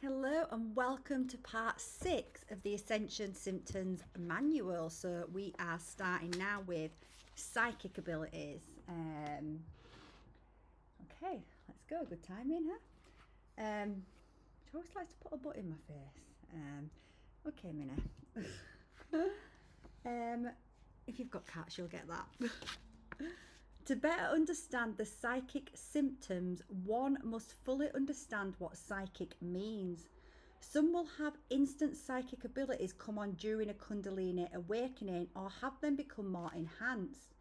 Hello and welcome to part 6 of the Ascension Symptoms Manual. So we are starting now with psychic abilities. Okay, let's go. Good timing, huh? She always likes to put a butt in my face. Okay, Minnie. If you've got cats, you'll get that. To better understand the psychic symptoms, one must fully understand what psychic means. Some will have instant psychic abilities come on during a Kundalini awakening or have them become more enhanced.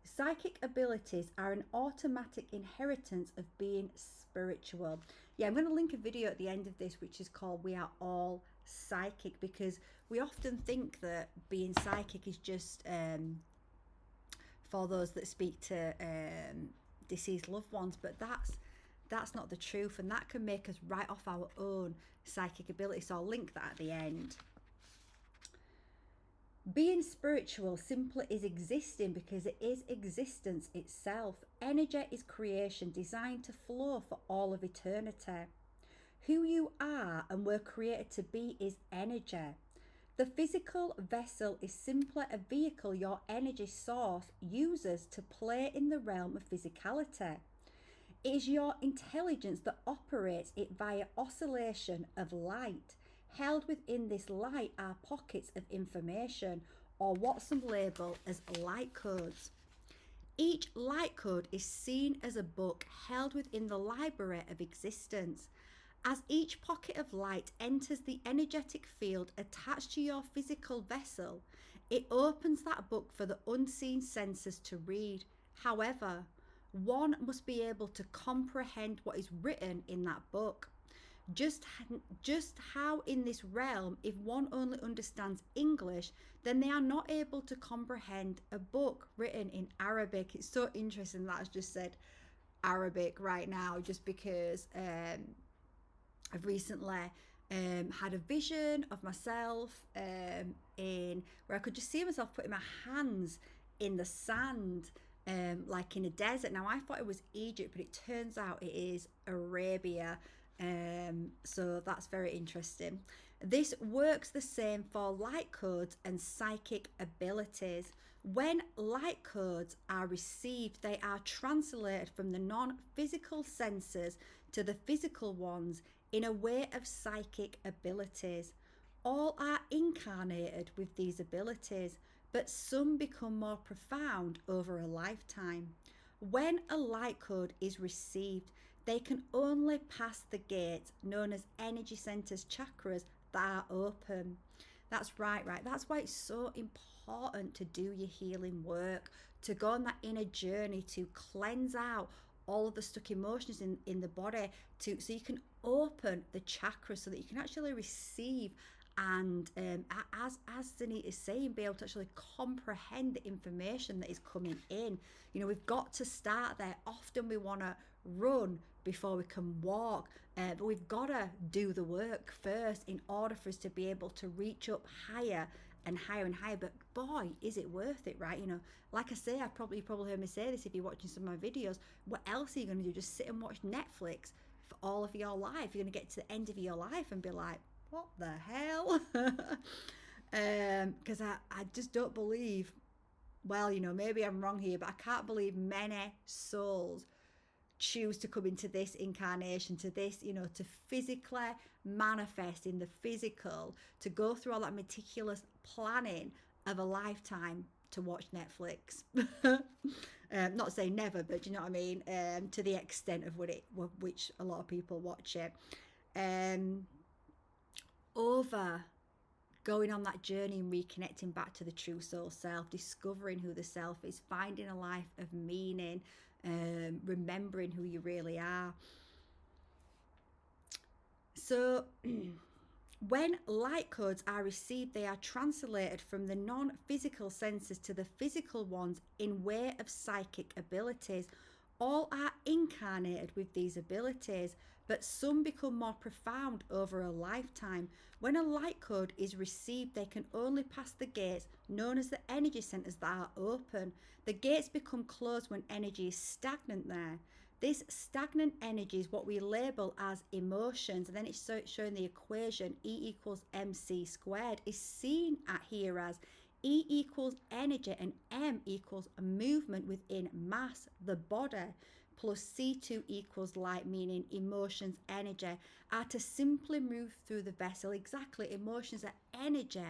Psychic abilities are an automatic inheritance of being spiritual. Yeah, I'm going to link a video at the end of this which is called We Are All Psychic, because we often think that being psychic is just for those that speak to deceased loved ones, but that's not the truth, and that can make us write off our own psychic ability. So I'll link that at the end. Being spiritual simply is existing because it is existence itself. Energy is creation designed to flow for all of eternity. Who you are and were created to be is energy. The physical vessel is simply a vehicle your energy source uses to play in the realm of physicality. It is your intelligence that operates it via oscillation of light. Held within this light are pockets of information, or what some label as light codes. Each light code is seen as a book held within the library of existence. As each pocket of light enters the energetic field attached to your physical vessel, it opens that book for the unseen senses to read. However, one must be able to comprehend what is written in that book. Just how in this realm, if one only understands English, then they are not able to comprehend a book written in Arabic. It's so interesting that I've just said Arabic right now, just because I've recently had a vision of myself in where I could just see myself putting my hands in the sand, like in a desert. Now I thought it was Egypt, but it turns out it is Arabia. So that's very interesting. This works the same for light codes and psychic abilities. When light codes are received, they are translated from the non-physical senses to the physical ones in a way of psychic abilities. All are incarnated with these abilities, but some become more profound over a lifetime. When a light code is received, they can only pass the gates known as energy centers, chakras, that are open. That's right. That's why it's so important to do your healing work, to go on that inner journey, to cleanse out all of the stuck emotions in the body, so you can open the chakras so that you can actually receive and as Zanita is saying, be able to actually comprehend the information that is coming in. You know, we've got to start there. Often we want to run before we can walk, but we've got to do the work first in order for us to be able to reach up higher and higher and higher. But boy, is it worth it, right? You know, like I say, you probably heard me say this if you're watching some of my videos. What else are you going to do? Just sit and watch Netflix for all of your life? You're going to get to the end of your life and be like, what the hell? Because I just don't believe, well, you know, maybe I'm wrong here, but I can't believe many souls choose to come into this incarnation, to this, you know, to physically manifest in the physical, to go through all that meticulous planning of a lifetime to watch Netflix. Not saying never, but you know what I mean, to the extent of which a lot of people watch it. Over going on that journey and reconnecting back to the true soul self, discovering who the self is, finding a life of meaning, remembering who you really are. So when light codes are received, they are translated from the non-physical senses to the physical ones in way of psychic abilities. All are incarnated with these abilities, but some become more profound over a lifetime. When a light code is received, they can only pass the gates known as the energy centers that are open. The gates become closed when energy is stagnant there. This stagnant energy is what we label as emotions, and then it's showing the equation E equals mc squared is seen at here as E equals energy and m equals a movement within mass, the body, plus C2 equals light, meaning emotions, energy, are to simply move through the vessel. Exactly, emotions are energy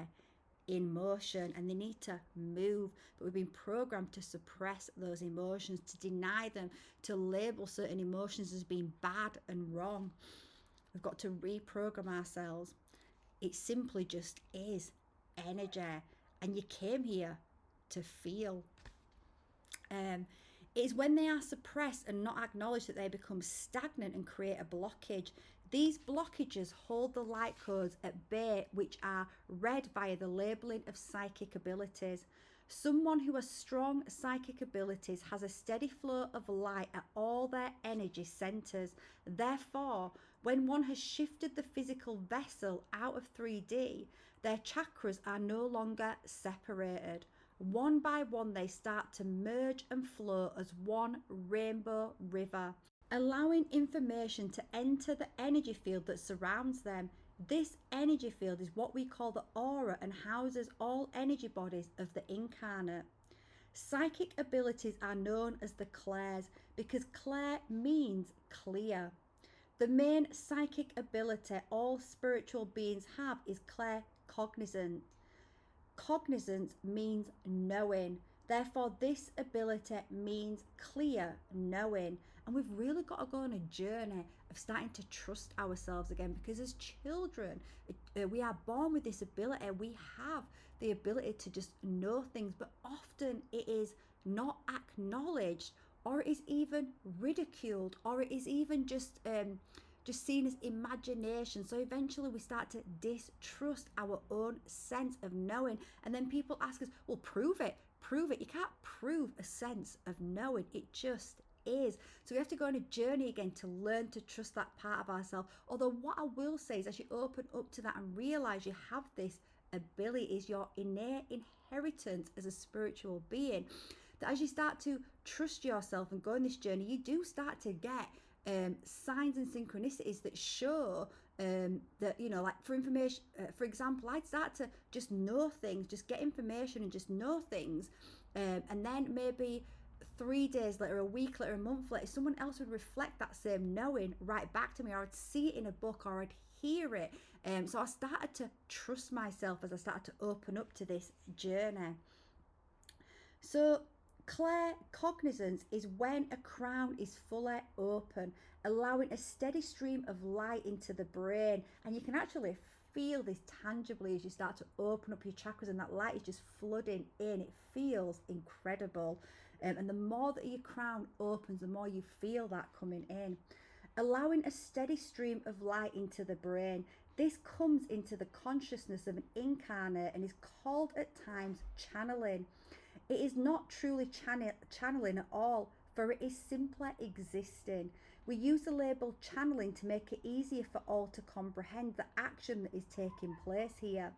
in motion and they need to move, but we've been programmed to suppress those emotions, to deny them, to label certain emotions as being bad and wrong. We've got to reprogram ourselves. It simply just is energy, and you came here to feel. It is when they are suppressed and not acknowledged that they become stagnant and create a blockage. These blockages hold the light codes at bay, which are read via the labeling of psychic abilities. Someone who has strong psychic abilities has a steady flow of light at all their energy centers. Therefore, when one has shifted the physical vessel out of 3D, their chakras are no longer separated. One by one, they start to merge and flow as one rainbow river, allowing information to enter the energy field that surrounds them. This energy field is what we call the aura and houses all energy bodies of the incarnate. Psychic abilities are known as the clairs because clair means clear. The main psychic ability all spiritual beings have is claircognizance. Cognizance means knowing. Therefore, this ability means clear knowing. And we've really got to go on a journey of starting to trust ourselves again, because as children, we are born with this ability. We have the ability to just know things, but often it is not acknowledged, or it is even ridiculed, or it is even just seen as imagination. So eventually we start to distrust our own sense of knowing. And then people ask us, well, prove it. You can't prove a sense of knowing. It just is. So we have to go on a journey again to learn to trust that part of ourselves. Although what I will say is, as you open up to that and realize you have this ability, is your innate inheritance as a spiritual being, that as you start to trust yourself and go on this journey, you do start to get signs and synchronicities that show that, like for information, for example, I'd start to just know things, just get information and just know things, and then maybe 3 days later, a week later, a month later, someone else would reflect that same knowing right back to me, or I'd see it in a book, or I'd hear it. So I started to trust myself as I started to open up to this journey. So claircognizance is when a crown is fully open, allowing a steady stream of light into the brain. And you can actually feel this tangibly as you start to open up your chakras, and that light is just flooding in. It feels incredible. And the more that your crown opens, the more you feel that coming in. Allowing a steady stream of light into the brain. This comes into the consciousness of an incarnate and is called at times channeling. It is not truly channeling at all, for it is simply existing. We use the label channeling to make it easier for all to comprehend the action that is taking place here.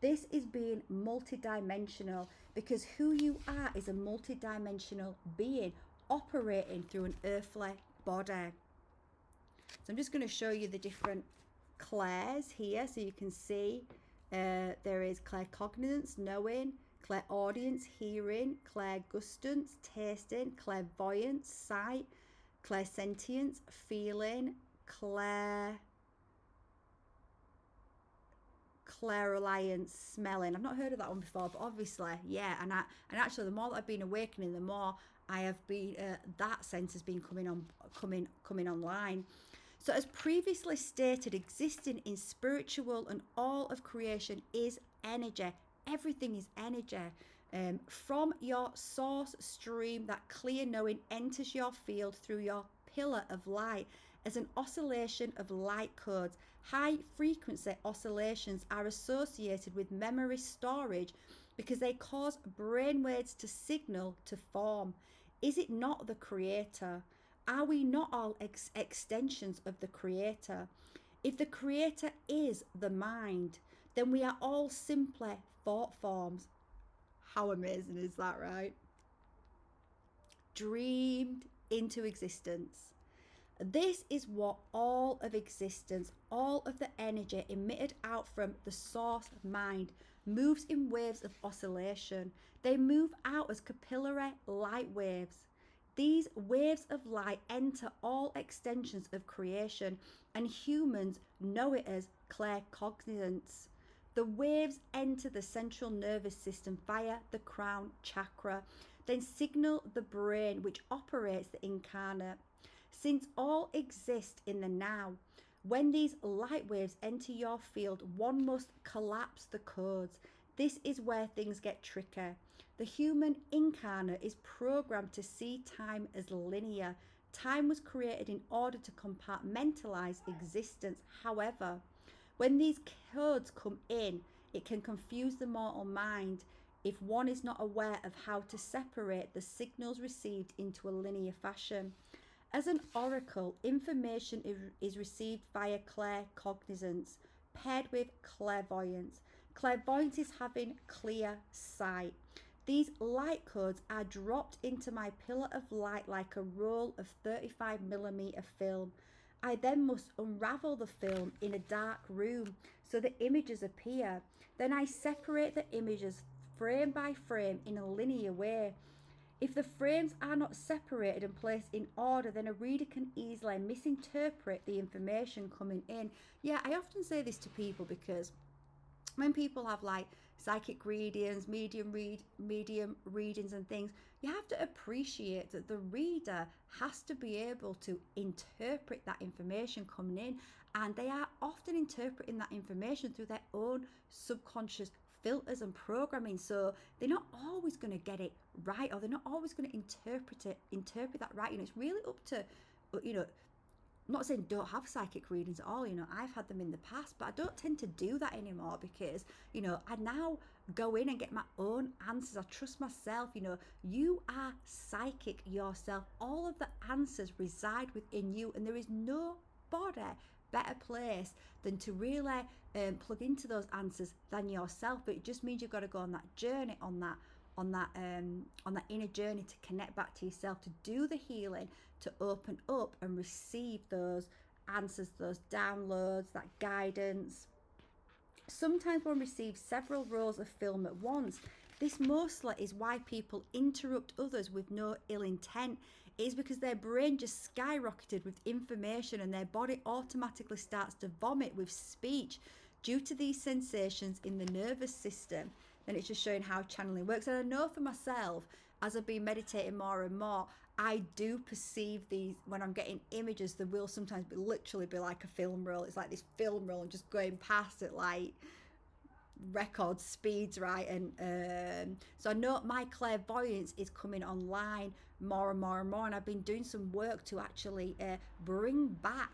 This is being multidimensional, because who you are is a multidimensional being operating through an earthly body. So I'm just going to show you the different clairs here so you can see. There is claircognizance, knowing, clairaudience, hearing, clairgustance, tasting, clairvoyance, sight, clairsentience, feeling, clairalliance, smelling. I've not heard of that one before, but obviously, yeah. And actually, the more that I've been awakening, the more I have been that sense has been coming online. So, as previously stated, existing in spiritual and all of creation is energy. Everything is energy. From your source stream, that clear knowing enters your field through your pillar of light as an oscillation of light codes. High frequency oscillations are associated with memory storage because they cause brainwaves to signal to form. Is it not the creator? Are we not all extensions of the creator? If the creator is the mind, then we are all simply thought forms. How amazing is that, right? Dreamed into existence. This is what all of existence, all of the energy emitted out from the source mind, moves in waves of oscillation. They move out as capillary light waves. These waves of light enter all extensions of creation, and humans know it as claircognizance. The waves enter the central nervous system via the crown chakra, then signal the brain, which operates the incarnate. Since all exist in the now, when these light waves enter your field, one must collapse the codes. This is where things get tricky. The human incarnate is programmed to see time as linear. Time was created in order to compartmentalize existence. However, when these codes come in, it can confuse the mortal mind if one is not aware of how to separate the signals received into a linear fashion. As an oracle, information is received via claircognizance, paired with clairvoyance. Clairvoyance is having clear sight. These light codes are dropped into my pillar of light like a roll of 35mm film. I then must unravel the film in a dark room so the images appear. Then I separate the images frame by frame in a linear way. If the frames are not separated and placed in order, then a reader can easily misinterpret the information coming in. Yeah, I often say this to people because when people have like psychic readings, medium readings and things, you have to appreciate that the reader has to be able to interpret that information coming in, and they are often interpreting that information through their own subconscious filters and programming, so they're not always going to get it right, or they're not always going to interpret that right. It's really up to, I'm not saying don't have psychic readings at all, I've had them in the past, but I don't tend to do that anymore because, I now go in and get my own answers. I trust myself. You are psychic yourself. All of the answers reside within you, and there is no body better place than to really plug into those answers than yourself. But it just means you've got to go on that journey, on that inner journey to connect back to yourself, to do the healing, to open up and receive those answers, those downloads, that guidance. Sometimes one receives several rolls of film at once. This mostly is why people interrupt others with no ill intent. It is because their brain just skyrocketed with information and their body automatically starts to vomit with speech due to these sensations in the nervous system. Then it's just showing how channeling works. And I know for myself, as I've been meditating more and more, I do perceive these, when I'm getting images, there will sometimes literally be like a film roll. It's like this film roll and just going past it like record speeds, right? And so I know my clairvoyance is coming online more and more and more, and I've been doing some work to actually bring back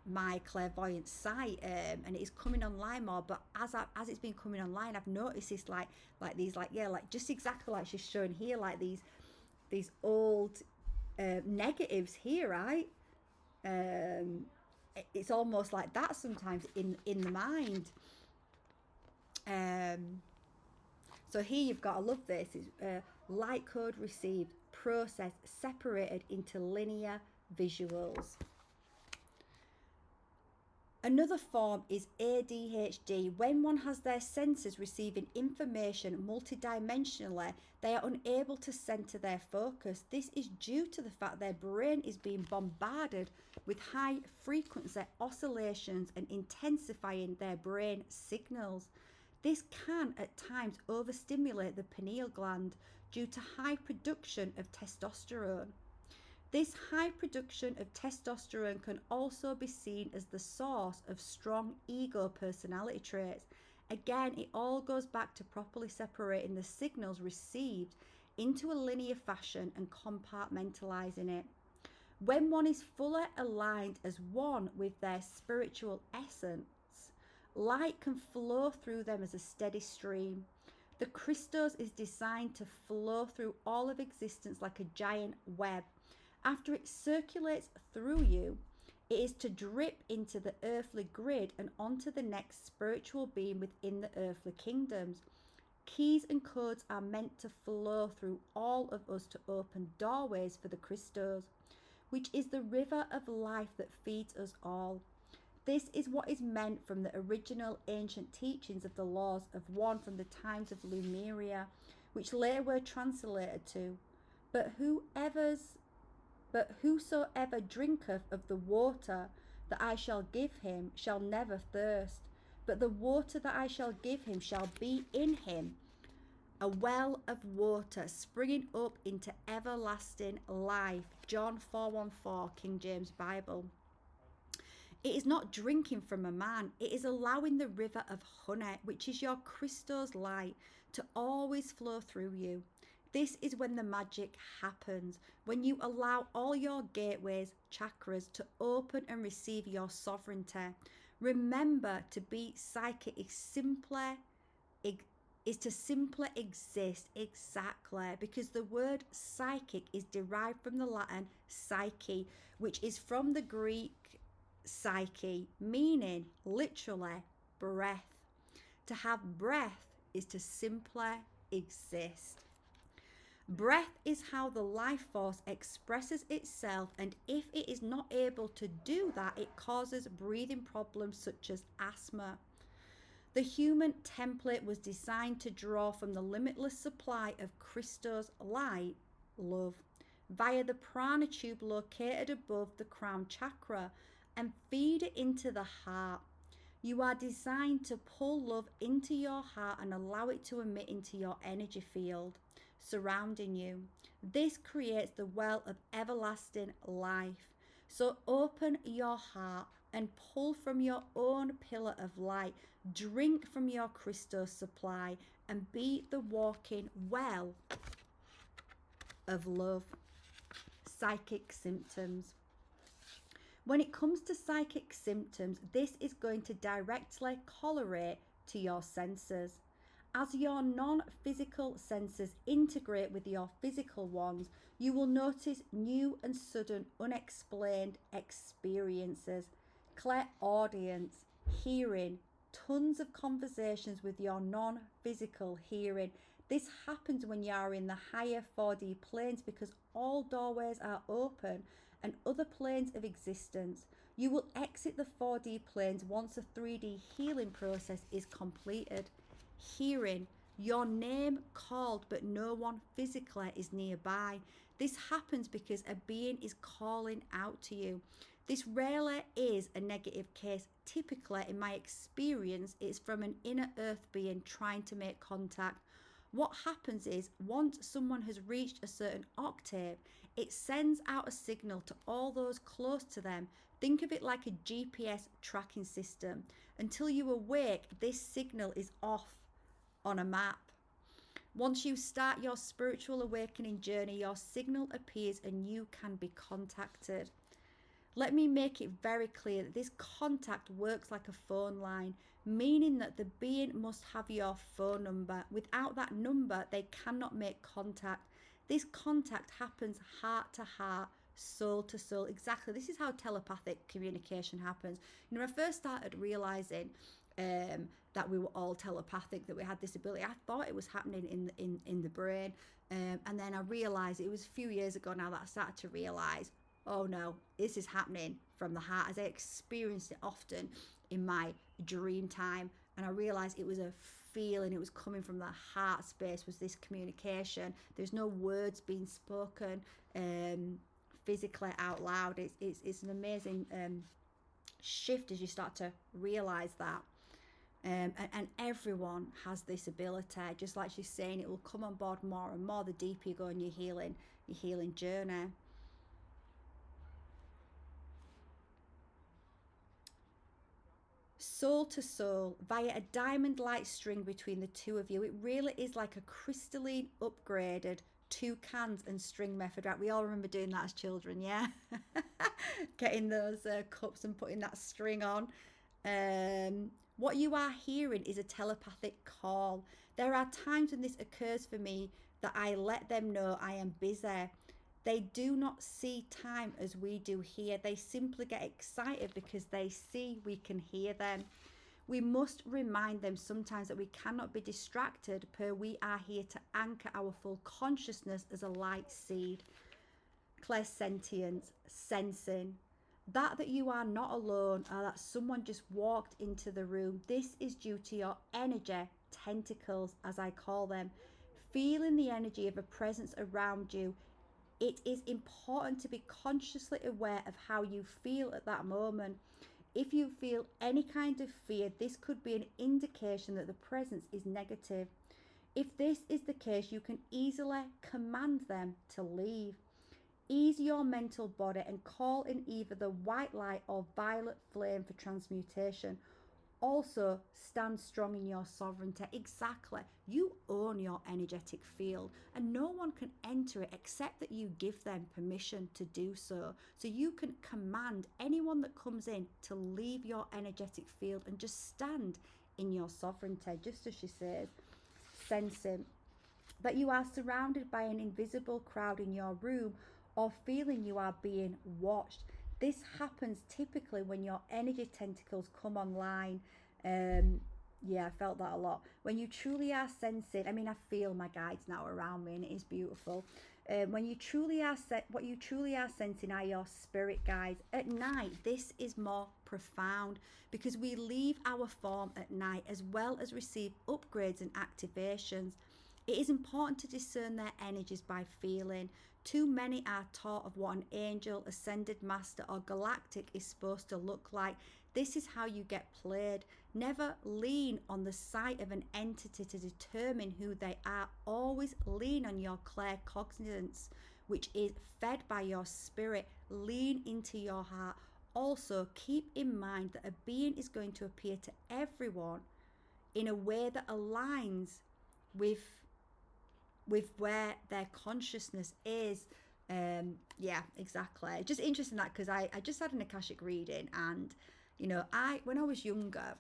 my clairvoyant sight, and it is coming online more. But as it's been coming online, I've noticed this like these like just exactly like she's showing here, like these old negatives here, right? It's almost like that sometimes in the mind. So here you've got, I love this, it's light code received, processed, separated into linear visuals. Another form is ADHD. When one has their senses receiving information multidimensionally, they are unable to center their focus. This is due to the fact their brain is being bombarded with high frequency oscillations and intensifying their brain signals. This can at times overstimulate the pineal gland due to high production of testosterone. This high production of testosterone can also be seen as the source of strong ego personality traits. Again, it all goes back to properly separating the signals received into a linear fashion and compartmentalizing it. When one is fully aligned as one with their spiritual essence, light can flow through them as a steady stream. The Christos is designed to flow through all of existence like a giant web. After it circulates through you, it is to drip into the earthly grid and onto the next spiritual being within the earthly kingdoms. Keys and codes are meant to flow through all of us to open doorways for the Christos, which is the river of life that feeds us all. This is what is meant from the original ancient teachings of the laws of one from the times of Lemuria, which later were translated to, but whosoever drinketh of the water that I shall give him shall never thirst, but the water that I shall give him shall be in him a well of water springing up into everlasting life. John 4:14, King James Bible. It is not drinking from a man, it is allowing the river of honey, which is your Christos light, to always flow through you. This is when the magic happens, when you allow all your gateways, chakras, to open and receive your sovereignty. Remember, to be psychic is to simply exist, exactly, because the word psychic is derived from the Latin psyche, which is from the Greek psyche, meaning literally breath. To have breath is to simply exist. Breath is how the life force expresses itself, and if it is not able to do that, it causes breathing problems such as asthma. The human template was designed to draw from the limitless supply of Christos light, love, via the prana tube located above the crown chakra and feed it into the heart. You are designed to pull love into your heart and allow it to emit into your energy field surrounding you. This creates the well of everlasting life. So open your heart and pull from your own pillar of light. Drink from your Christos supply and be the walking well of love. Psychic symptoms. When it comes to psychic symptoms, this is going to directly correlate to your senses. As your non-physical senses integrate with your physical ones, you will notice new and sudden unexplained experiences, clairaudience, hearing, tons of conversations with your non-physical hearing. This happens when you are in the higher 4D planes because all doorways are open and other planes of existence. You will exit the 4D planes once the 3D healing process is completed. Hearing your name called but no one physically is nearby. This happens because a being is calling out to you. This rarely is a negative case. Typically, in my experience, it's from an inner earth being trying to make contact. What happens is, once someone has reached a certain octave, it sends out a signal to all those close to them. Think of it like a GPS tracking system. Until you awake, this signal is off on a map. Once you start your spiritual awakening journey, your signal appears and you can be contacted. Let me make it very clear that this contact works like a phone line, meaning that the being must have your phone number. Without that number, they cannot make contact. This contact happens heart to heart, soul to soul. Exactly. This is how telepathic communication happens. You know, when I first started realizing that we were all telepathic, that we had this ability, I thought it was happening in the brain. And then I realized, it was a few years ago now that I started to realize, oh no, this is happening from the heart, as I experienced it often in my dream time. And I realized it was a feeling, it was coming from the heart space, was this communication. There's no words being spoken physically out loud. It's an amazing shift as you start to realize that. And everyone has this ability. Just like she's saying, it will come on board more and more the deeper you go in your healing journey. Soul to soul, via a diamond light string between the two of you. It really is like a crystalline upgraded two cans and string method, right? We all remember doing that as children, yeah? Getting those cups and putting that string on. What you are hearing is a telepathic call. There are times when this occurs for me that I let them know I am busy. They do not see time as we do here. They simply get excited because they see we can hear them. We must remind them sometimes that we cannot be distracted, per we are here to anchor our full consciousness as a light seed. Clairsentience, sensing. That you are not alone, or that someone just walked into the room. This is due to your energy, tentacles as I call them. Feeling the energy of a presence around you. It is important to be consciously aware of how you feel at that moment. If you feel any kind of fear, this could be an indication that the presence is negative. If this is the case, you can easily command them to leave. Ease your mental body and call in either the white light or violet flame for transmutation. Also, stand strong in your sovereignty. Exactly. You own your energetic field and no one can enter it except that you give them permission to do so. So you can command anyone that comes in to leave your energetic field and just stand in your sovereignty, just as she says. Sensing that you are surrounded by an invisible crowd in your room or feeling you are being watched. This happens typically when your energy tentacles come online. Yeah, I felt that a lot. When you truly are sensing, I mean, I feel my guides now around me and it is beautiful. When you truly are what you truly are sensing are your spirit guides. At night, this is more profound because we leave our form at night as well as receive upgrades and activations. It is important to discern their energies by feeling. Too many are taught of what an angel, ascended master, or galactic is supposed to look like. This is how you get played. Never lean on the sight of an entity to determine who they are. Always lean on your claircognizance, which is fed by your spirit. Lean into your heart. Also, keep in mind that a being is going to appear to everyone in a way that aligns with where their consciousness is. Yeah, exactly. Just interesting that because I just had an Akashic reading, and you know, when I was younger,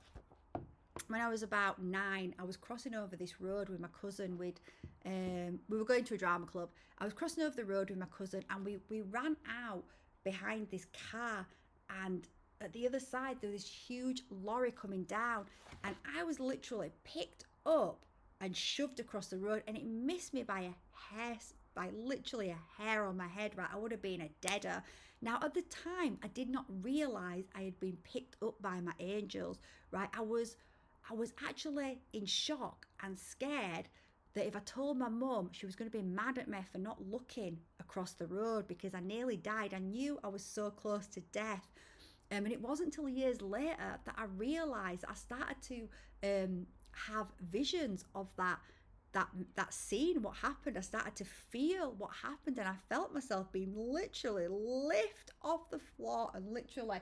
when I was about 9, I was crossing over this road with my cousin. We were going to a drama club. I was crossing over the road with my cousin, and we ran out behind this car, and at the other side there was this huge lorry coming down, and I was literally picked up and shoved across the road, and it missed me by a hair, by literally a hair on my head, right? I would have been a deader. Now, at the time, I did not realize I had been picked up by my angels, right? I was actually in shock and scared that if I told my mum, she was going to be mad at me for not looking across the road because I nearly died. I knew I was so close to death. And it wasn't until years later that I realized I started to have visions of that scene, what happened. I started to feel what happened, and I felt myself being literally lifted off the floor and literally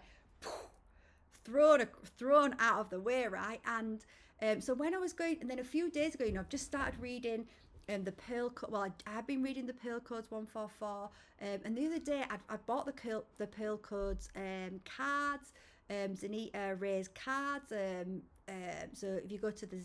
thrown out of the way, right? And so when I was going, and then a few days ago, you know, I've just started reading the Pearl Code. Well, I've been reading the Pearl Codes 144, and the other day I bought the Pearl Codes cards, Zenita Ray's cards. So if you go to the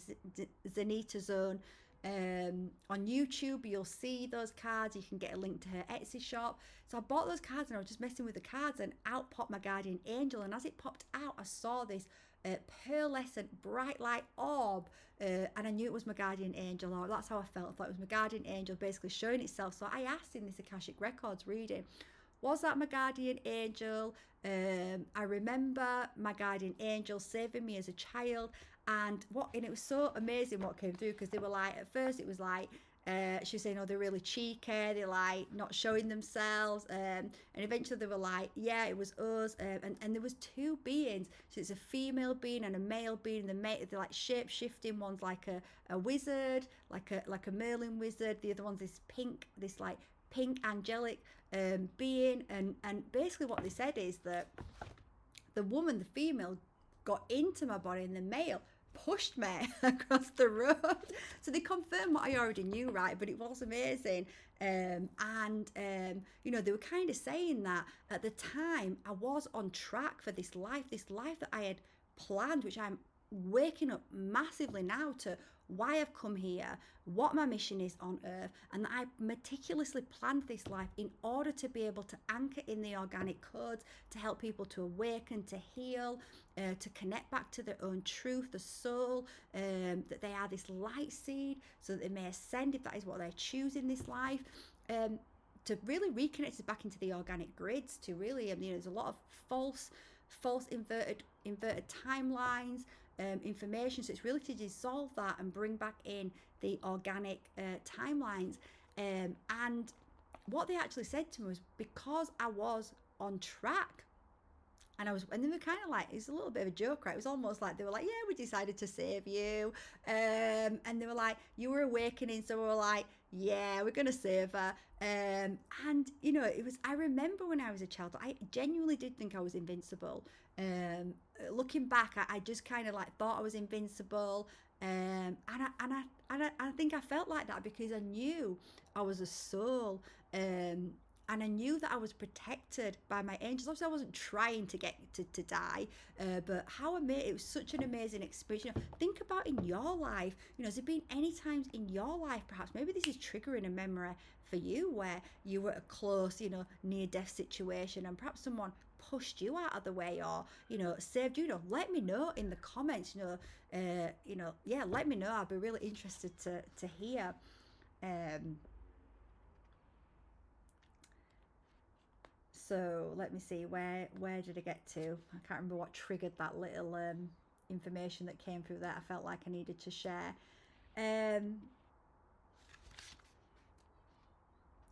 Zenita Zone on YouTube, you'll see those cards. You can get a link to her Etsy shop. So I bought those cards and I was just messing with the cards, and out popped my guardian angel. And as it popped out, I saw this pearlescent bright light orb, and I knew it was my guardian angel, or that's how I felt. I thought it was my guardian angel basically showing itself. So I asked in this Akashic Records reading, was that my guardian angel? I remember my guardian angel saving me as a child, and it was so amazing what came through, because they were like, at first it was like, she was saying, oh, they're really cheeky, they're like not showing themselves, and eventually they were like, yeah, it was us, and there was two beings. So it's a female being and a male being. They're like shape shifting. One's like a wizard, like a Merlin wizard. The other one's this pink angelic being, and basically what they said is that the woman, the female, got into my body, and the male pushed me across the road. So they confirmed what I already knew, right? But it was amazing. You know, they were kind of saying that at the time I was on track for this life that I had planned, which I'm waking up massively now to why I've come here, what my mission is on earth, and that I meticulously planned this life in order to be able to anchor in the organic codes to help people to awaken, to heal, to connect back to their own truth, the soul, that they are this light seed so that they may ascend if that is what they're choosing this life. To really reconnect us back into the organic grids, to really, there's a lot of false inverted timelines, information. So it's really to dissolve that and bring back in the organic timelines. And what they actually said to me was, because I was on track, and they were kind of like, it's a little bit of a joke, right? It was almost like they were like, yeah, we decided to save you, and they were like, you were awakening, so we were like, yeah, we're gonna save her. And it was, I remember when I was a child, I genuinely did think I was invincible. Looking back, I just kind of like thought I was invincible. And I think I felt like that because I knew I was a soul. And I knew that I was protected by my angels. Obviously, I wasn't trying to get to die, but it was such an amazing experience. Think about in your life, has there been any times in your life, perhaps, maybe this is triggering a memory for you where you were at a close, near-death situation, and perhaps someone pushed you out of the way, or saved you. Let me know in the comments. Let me know. I'd be really interested to hear. So let me see, where did I get to? I can't remember what triggered that little information that came through that I felt like I needed to share.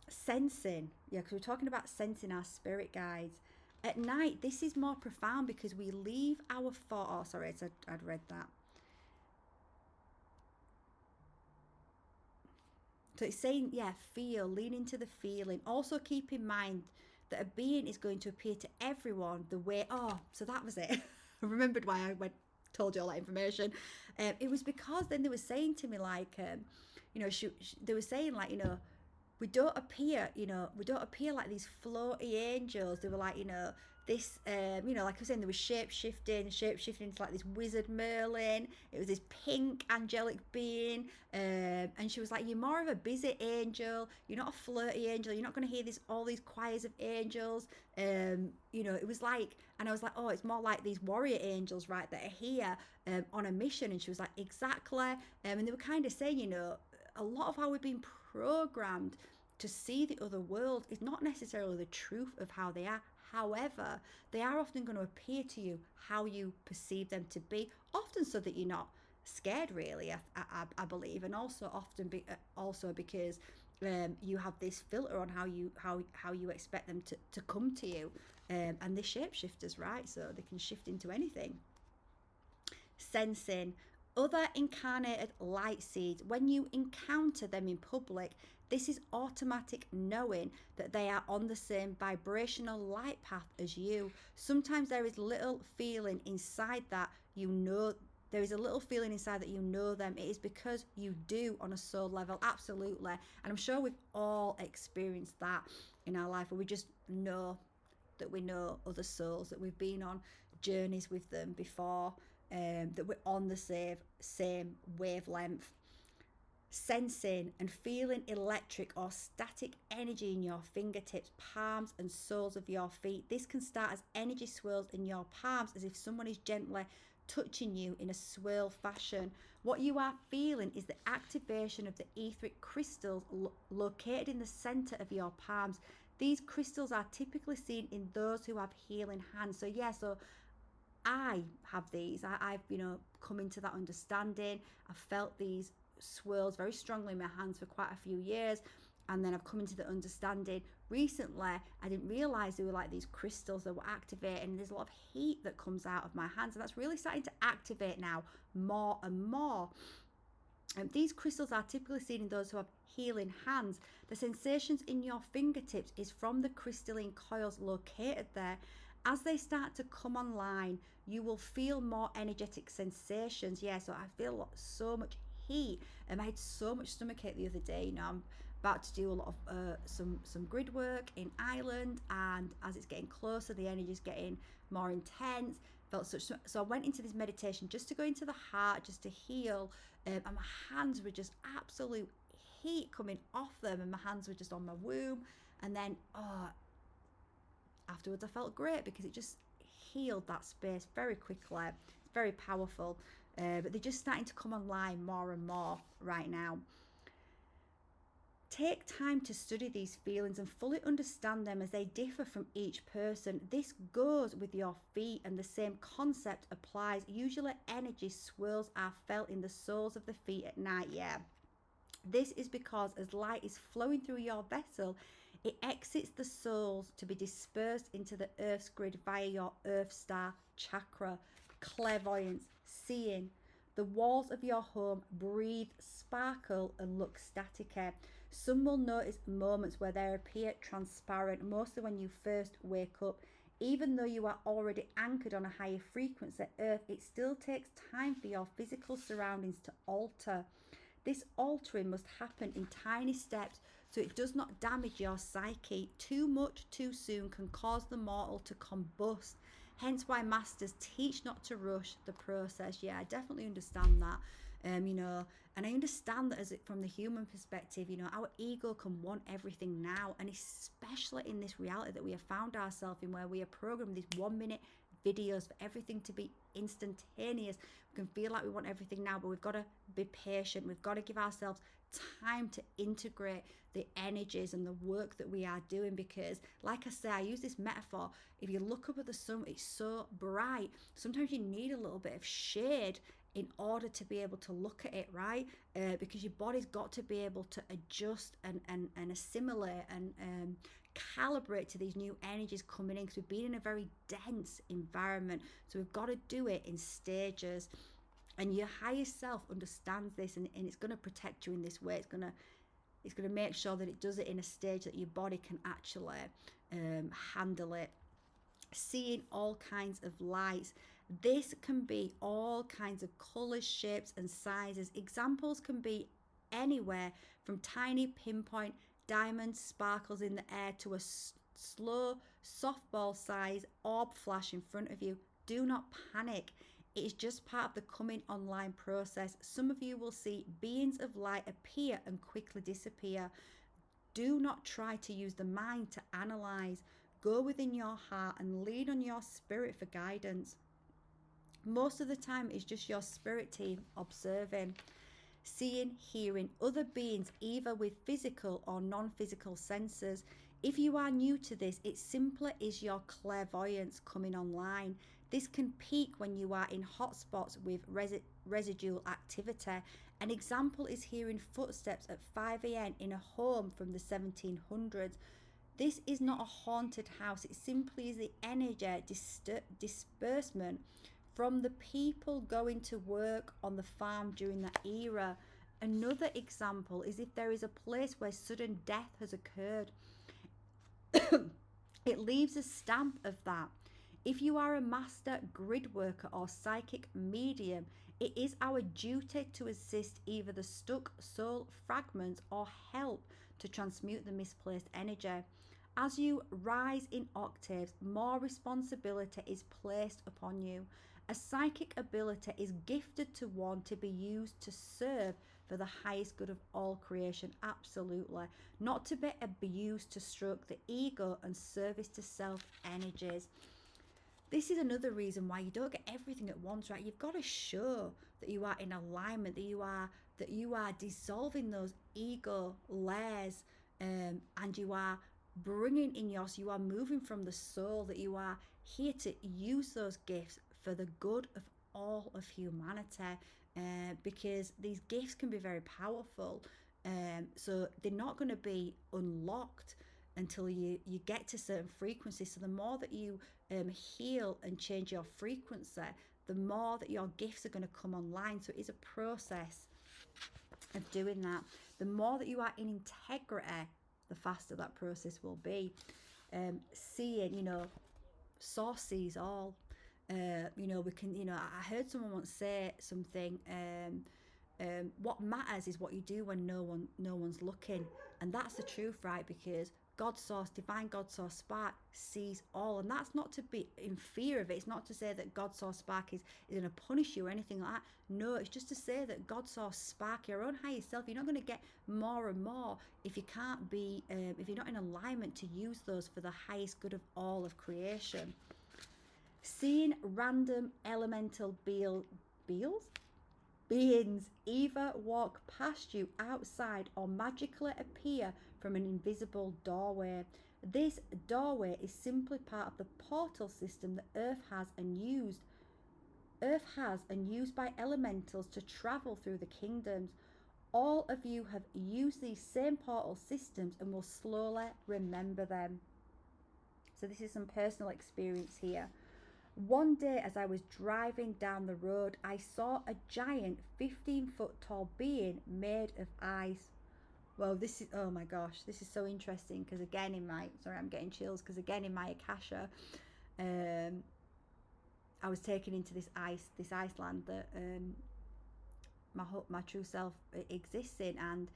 Sensing, because we're talking about sensing our spirit guides. At night, this is more profound because we leave our I'd read that. So it's saying, lean into the feeling. Also keep in mind that a being is going to appear to everyone the way, so that was it. I remembered why I told you all that information. It was because then they were saying to me, like, they were saying, like, we don't appear like these floaty angels. They were like, this, like I was saying, there was shape-shifting into like this wizard Merlin. It was this pink angelic being. And she was like, you're more of a busy angel. You're not a flirty angel. You're not going to hear all these choirs of angels. It was like, and I was like, oh, it's more like these warrior angels, right, that are here on a mission. And she was like, exactly. And they were kind of saying, a lot of how we've been programmed to see the other world is not necessarily the truth of how they are. However, they are often going to appear to you how you perceive them to be, often so that you're not scared, really, I believe, and also often also because you have this filter on how you expect them to come to you, and they're shapeshifters, right? So they can shift into anything. Sensing other incarnated light seeds. When you encounter them in public, this is automatic knowing that they are on the same vibrational light path as you. Sometimes there is little feeling inside that there is a little feeling inside that you know them. It is because you do on a soul level, absolutely. And I'm sure we've all experienced that in our life, where we just know that we know other souls, that we've been on journeys with them before, that we're on the same wavelength. Sensing and feeling electric or static energy in your fingertips, palms and soles of your feet. This can start as energy swirls in your palms, as if someone is gently touching you in a swirl fashion. What you are feeling is the activation of the etheric crystals located in the center of your palms. These crystals are typically seen in those who have healing hands. So I have these. I've come into that understanding. I've felt these swirls very strongly in my hands for quite a few years, and then I've come into the understanding recently. I didn't realize they were like these crystals that were activating, and there's a lot of heat that comes out of my hands, and that's really starting to activate now more and more. These crystals are typically seen in those who have healing hands. The sensations in your fingertips is from the crystalline coils located there. As they start to come online, you will feel more energetic sensations. So I feel so much heat. I had so much stomachache the other day. I'm about to do a lot of some grid work in Ireland, and as it's getting closer, the energy is getting more intense. felt such, so I went into this meditation just to go into the heart, just to heal, and my hands were just absolute heat coming off them, and my hands were just on my womb. And then afterwards I felt great because it just healed that space very quickly. It's very powerful, but they're just starting to come online more and more right now. Take time to study these feelings and fully understand them, as they differ from each person. This goes with your feet, and the same concept applies. Usually energy swirls are felt in the soles of the feet at night. Yeah, this is because as light is flowing through your vessel, it exits the soles to be dispersed into the earth's grid via your earth star chakra. Clairvoyance, seeing. The walls of your home breathe, sparkle, and look staticky. Some will notice moments where they appear transparent, mostly when you first wake up. Even though you are already anchored on a higher frequency Earth, it still takes time for your physical surroundings to alter. This altering must happen in tiny steps so it does not damage your psyche. Too much too soon can cause the mortal to combust. Hence why masters teach not to rush the process. Yeah, I definitely understand that. And I understand that from the human perspective, our ego can want everything now, and especially in this reality that we have found ourselves in, where we are programmed these 1 minute videos for everything to be instantaneous. We can feel like we want everything now, but we've got to be patient. We've got to give ourselves time to integrate the energies and the work that we are doing, because like I say, I use this metaphor. If you look up at the sun, it's so bright. Sometimes you need a little bit of shade in order to be able to look at it, right? Because your body's got to be able to adjust and assimilate and calibrate to these new energies coming in, because we've been in a very dense environment. So we've got to do it in stages, and your higher self understands this, and it's going to protect you in this way. It's going to make sure that it does it in a stage that your body can actually handle it. Seeing all kinds of lights. This can be all kinds of colors, shapes, and sizes. Examples can be anywhere from tiny pinpoint diamond sparkles in the air to a slow softball size orb flash in front of you. Do not panic. It is just part of the coming online process. Some of you will see beings of light appear and quickly disappear. Do not try to use the mind to analyze. Go within your heart and lean on your spirit for guidance. Most of the time, it's just your spirit team observing. Seeing, hearing other beings, either with physical or non-physical senses. If you are new to this, it simply is your clairvoyance coming online. This can peak when you are in hotspots with residual activity. An example is hearing footsteps at 5 a.m. in a home from the 1700s. This is not a haunted house. It simply is the energy disbursement from the people going to work on the farm during that era. Another example is if there is a place where sudden death has occurred. It leaves a stamp of that. If you are a master grid worker or psychic medium, it is our duty to assist either the stuck soul fragments or help to transmute the misplaced energy. As you rise in octaves, more responsibility is placed upon you. A psychic ability is gifted to one to be used to serve for the highest good of all creation. Absolutely. Not to be abused to stroke the ego and service to self energies. This is another reason why you don't get everything at once, right? You've got to show that you are in alignment, that you are dissolving those ego layers, and you are bringing in you are moving from the soul, that you are here to use those gifts for the good of all of humanity, because these gifts can be very powerful. So they're not going to be unlocked until you get to certain frequencies. So the more that you heal and change your frequency, the more that your gifts are going to come online. So it is a process of doing that. The more that you are in integrity, the faster that process will be. Seeing, source sees all. We can, I heard someone once say something, what matters is what you do when no one's looking. And that's the truth, right? Because God source, divine God source spark sees all. And that's not to be in fear of it. It's not to say that God source spark is going to punish you or anything like that. No, it's just to say that God source spark, your own higher self, you're not going to get more and more if you can't be, if you're not in alignment to use those for the highest good of all of creation. Seeing random elemental beings either walk past you outside or magically appear from an invisible doorway. This doorway is simply part of the portal system that Earth has and used by elementals to travel through the kingdoms. All of you have used these same portal systems and will slowly remember them. So this is some personal experience here. One day as I was driving down the road, I saw a giant 15-foot tall being made of ice. Well, this is, oh my gosh, this is so interesting because again in my, sorry, I'm getting chills because again in my Akasha, I was taken into this Iceland that my true self exists in, and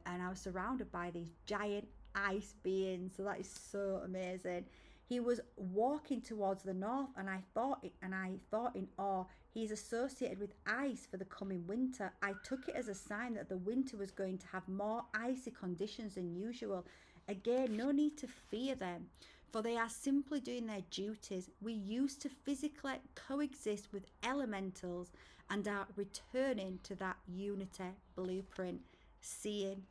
I was surrounded by these giant ice beings. So that is so amazing. He was walking towards the north, and I thought in awe, he's associated with ice for the coming winter. I took it as a sign that the winter was going to have more icy conditions than usual. Again, no need to fear them, for they are simply doing their duties. We used to physically coexist with elementals and are returning to that unity blueprint. Seeing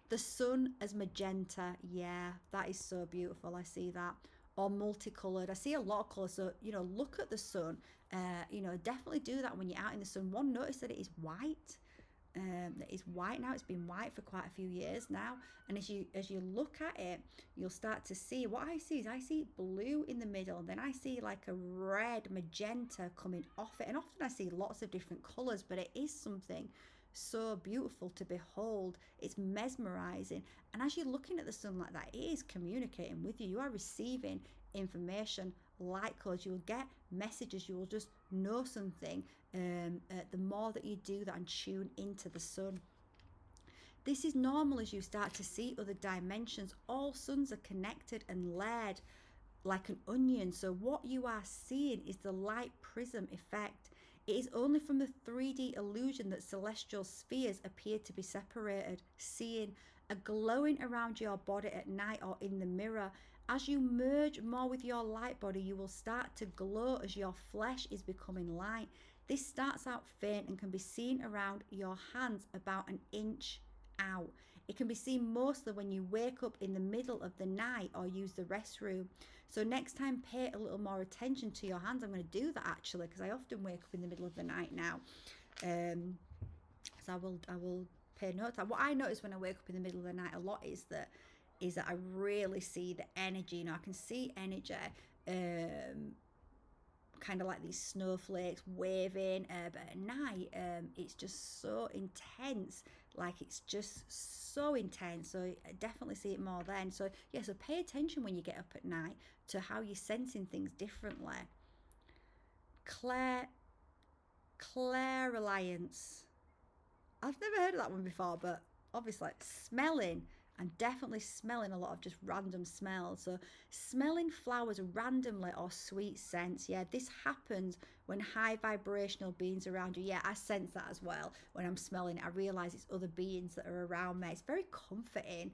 the sun as magenta, yeah, that is so beautiful. I see that. Or multicolored. I see a lot of colours. So, look at the sun. Definitely do that when you're out in the sun. One, notice that it is white. That is white now. It's been white for quite a few years now. And as you look at it, you'll start to see what I see blue in the middle, and then I see like a red magenta coming off it. And often I see lots of different colours, but it is something so beautiful to behold. It's mesmerizing, and as you're looking at the sun like that, it is communicating with you. You are receiving information, light codes. You'll get messages. You will just know something the more that you do that and tune into the sun. This is normal as you start to see other dimensions. All suns are connected and layered like an onion. So what you are seeing is the light prism effect. It is only from the 3D illusion that celestial spheres appear to be separated. Seeing a glowing around your body at night or in the mirror. As you merge more with your light body, you will start to glow as your flesh is becoming light. This starts out faint and can be seen around your hands about an inch out. It can be seen mostly when you wake up in the middle of the night or use the restroom. So next time, pay a little more attention to your hands. I'm going to do that actually, because I often wake up in the middle of the night now. So I will pay note. What I notice when I wake up in the middle of the night a lot is that I really see the energy. I can see energy, kind of like these snowflakes waving, but at night it's just so intense. Like it's just so intense. So I definitely see it more then. So yeah, so pay attention when you get up at night to how you're sensing things differently. Clairaliance. I've never heard of that one before, but obviously smelling. I'm definitely smelling a lot of just random smells. So smelling flowers randomly or sweet scents. Yeah, this happens when high vibrational beings around you. Yeah, I sense that as well. When I'm smelling it, I realise it's other beings that are around me. It's very comforting.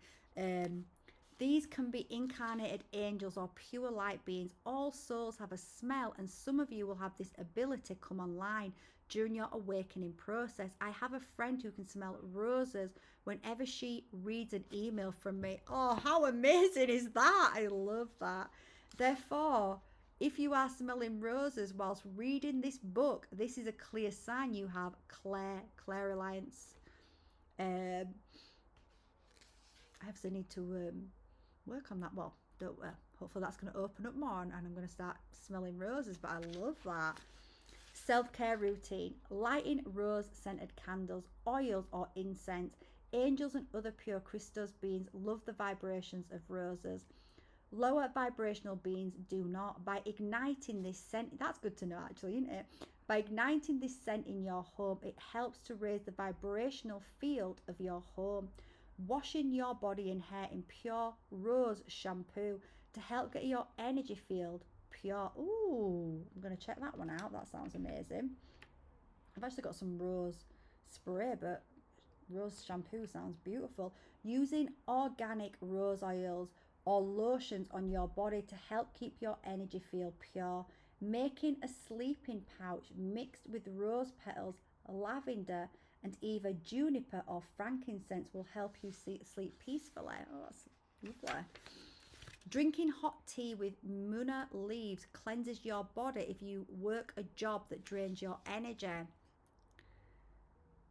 These can be incarnated angels or pure light beings. All souls have a smell, and some of you will have this ability come online during your awakening process. I have a friend who can smell roses whenever she reads an email from me. Oh, how amazing is that? I love that. Therefore, if you are smelling roses whilst reading this book, this is a clear sign you have clairaliance. I obviously need to work on that. Well, hopefully that's going to open up more, and I'm going to start smelling roses, but I love that. Self-care routine: lighting rose-scented candles, oils or incense. Angels and other pure Christos beings love the vibrations of roses. Lower vibrational beings do not. By igniting this scent, that's good to know actually, isn't it? By igniting this scent in your home, it helps to raise the vibrational field of your home. washing your body and hair in pure rose shampoo to help get your energy field pure. Ooh, I'm going to check that one out. That sounds amazing. I've actually got some rose spray, but rose shampoo sounds beautiful. Using organic rose oils or lotions on your body to help keep your energy field pure. Making a sleeping pouch mixed with rose petals, lavender, and either juniper or frankincense will help you sleep peacefully. Oh, that's lovely. Drinking hot tea with munna leaves cleanses your body if you work a job that drains your energy.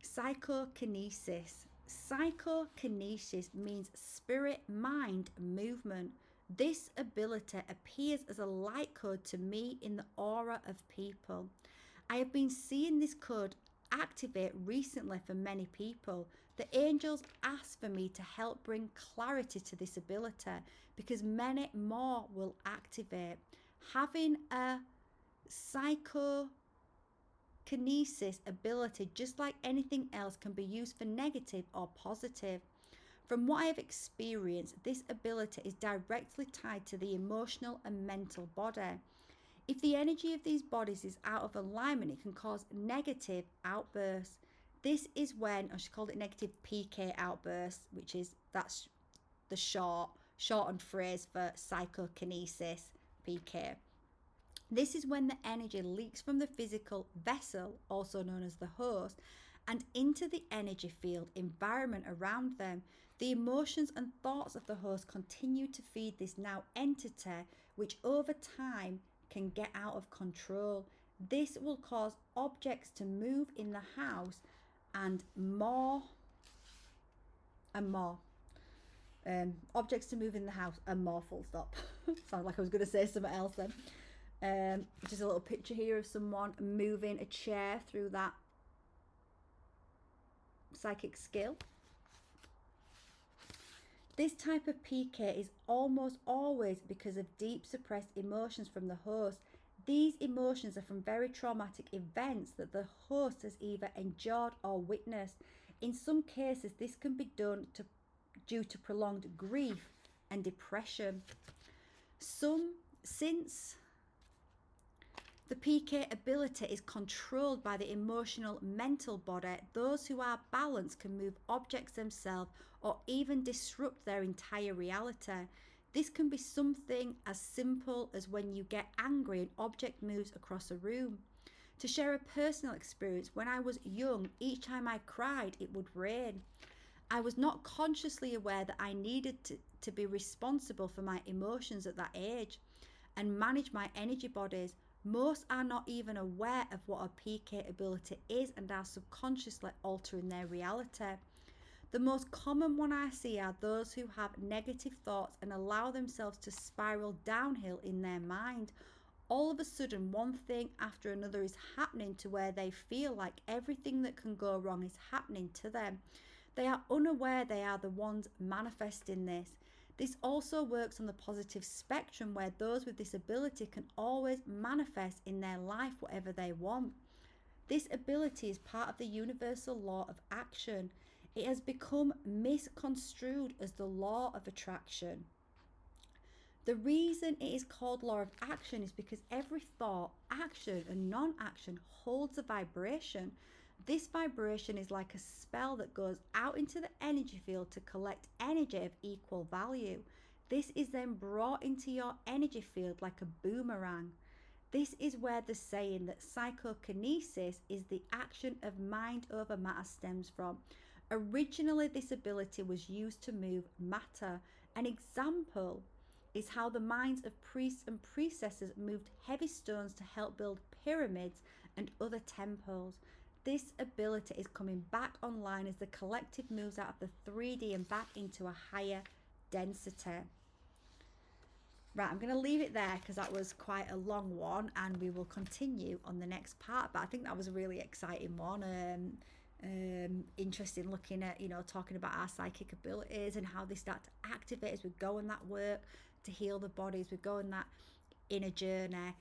Psychokinesis. Psychokinesis means spirit-mind movement. This ability appears as a light code to me in the aura of people. I have been seeing this code activate recently for many people. The angels ask for me to help bring clarity to this ability because many more will activate. Having a psychokinesis ability, just like anything else, can be used for negative or positive. From what I have experienced, this ability is directly tied to the emotional and mental body. If the energy of these bodies is out of alignment, it can cause negative outbursts. This is when, I should call it negative PK outbursts, that's the shortened phrase for psychokinesis, PK. This is when the energy leaks from the physical vessel, also known as the host, and into the energy field environment around them. The emotions and thoughts of the host continue to feed this now entity, which over time can get out of control. This will cause objects to move in the house and more. Objects to move in the house and more, full stop. Sounds like I was going to say something else then. Just a little picture here of someone moving a chair through that psychic skill. This type of PK is almost always because of deep suppressed emotions from the host. These emotions are from very traumatic events that the host has either endured or witnessed. In some cases, this can be due to prolonged grief and depression. Since the PK ability is controlled by the emotional mental body, those who are balanced can move objects themselves or even disrupt their entire reality. This can be something as simple as when you get angry, an object moves across a room. To share a personal experience, when I was young, each time I cried, it would rain. I was not consciously aware that I needed to be responsible for my emotions at that age and manage my energy bodies. Most are not even aware of what a PK ability is and are subconsciously altering their reality. The most common one I see are those who have negative thoughts and allow themselves to spiral downhill in their mind. All of a sudden, one thing after another is happening to where they feel like everything that can go wrong is happening to them. They are unaware they are the ones manifesting this. This also works on the positive spectrum where those with this ability can always manifest in their life whatever they want. This ability is part of the universal law of action. It has become misconstrued as the law of attraction. The reason it is called law of action is because every thought, action, and non-action holds a vibration. This vibration is like a spell that goes out into the energy field to collect energy of equal value. This is then brought into your energy field like a boomerang. This is where the saying that psychokinesis is the action of mind over matter stems from. Originally, this ability was used to move matter. An example is how the minds of priests and priestesses moved heavy stones to help build pyramids and other temples. This ability is coming back online as the collective moves out of the 3D and back into a higher density. Right, I'm going to leave it there because that was quite a long one and we will continue on the next part. But I think that was a really exciting one. Interesting looking at, talking about our psychic abilities and how they start to activate as we go on that work to heal the body, as we go on that inner journey.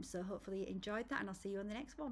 So hopefully you enjoyed that and I'll see you on the next one.